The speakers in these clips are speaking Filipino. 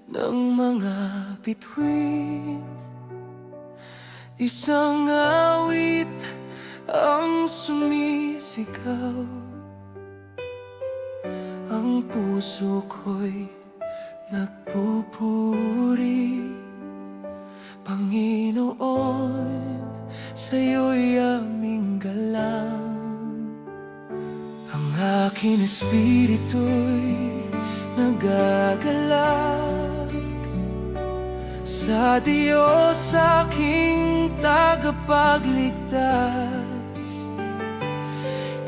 ng mga bituin. Isang awit ang sumisigaw, ang puso ko'y nagpupuri. Panginoon, sa'yo'y aming galang. Ang aking espiritu'y nagagalak sa Diyos aking tagapagligtas.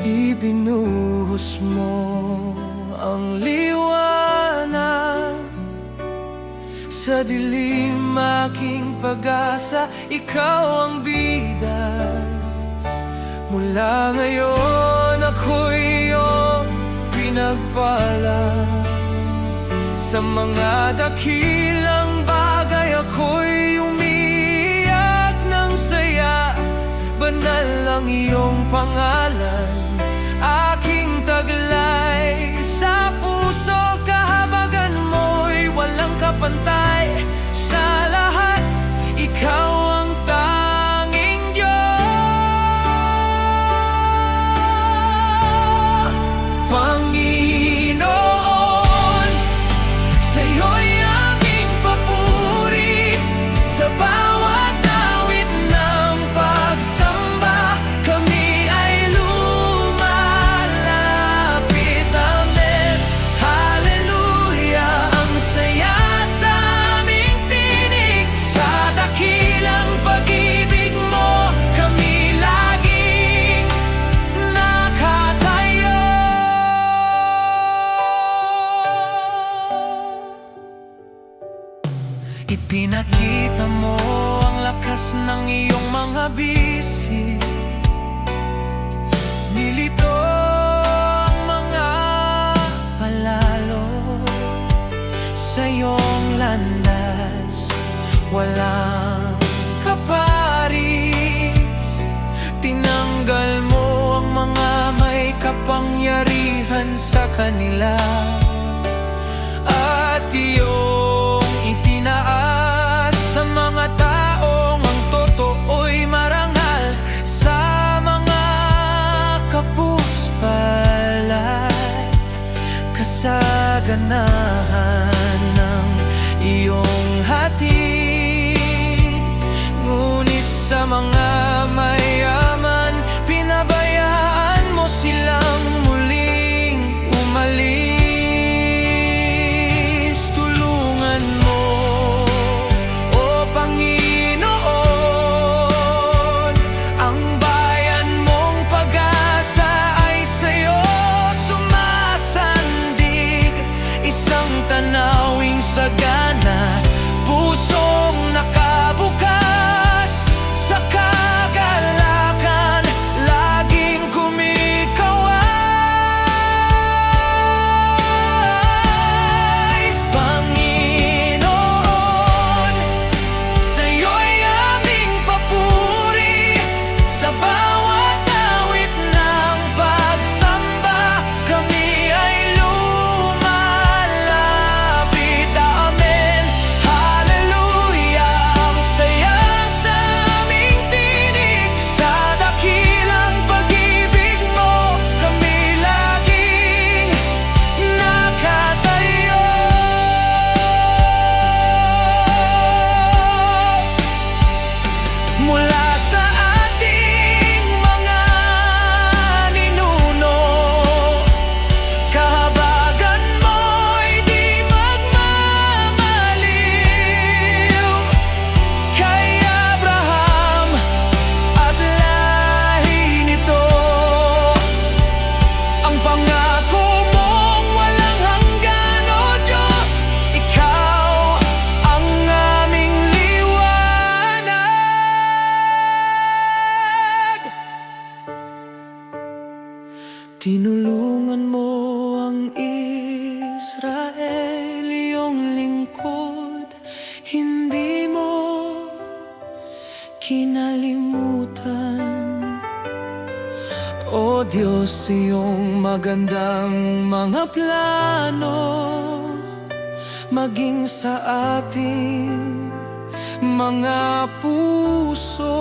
Ibinuhos mo ang liwanag sa dilim aking pag-asa, ikaw ang bidas. Mula ngayon ako'y iyong pinagpala. Sa mga dakilang bagay ako'y umiiyak ng saya. Banal ang iyong pangalan, aking taglay. Sa puso kahabagan mo'y walang kapantay. Sa lahat, ikaw ang tanging Diyos. Panginoon, sa'yo'y aming papuri. Sa bawat awit ng pagsamba, kami ay lumalapit. Amen, hallelujah. Ang saya sa aming tinig, sa dakilang pag-ibig mo, kami laging nakatayo. Ipinakita mo ang lakas ng iyong mga bisig. Nilito ang mga palalo sa iyong landas, walang kaparis. Tinanggal mo ang mga may kapangyarihan sa kanila, at iyong itinaas sa mga taong ang totoo'y marangal. Sa mga kapuspalad, kasaganahan ng iyong hatid. Ngunit sa mga mayaman, pinabayaan mo silang muling umalis. Tulungan mo, O Panginoon, ang bayan mong pag-asa ay sa'yo sumasandig. Isang tanawing sagana, pusong nakabukas sa kagalakan, laging kumikaway. Panginoon, sa'yo'y aming papuri. Sa bawat awit ng pagsamba, kami ay lumalapit. Amen, hallelujah. Ang saya sa aming tinig, sa dakilang pag-ibig mo, kami laging nakatayo. Mula sa ating mga ninuno, kahabagan mo'y di magmamaliw. Kay Abraham at lahi nito, ang pangako mong walang hanggan, O Diyos. Ikaw ang aming liwanag. Tinulungan mo ang Israel, iyong lingkod. Hindi mo kinalimutan, O Diyos, iyong magandang mga plano maging sa ating mga puso.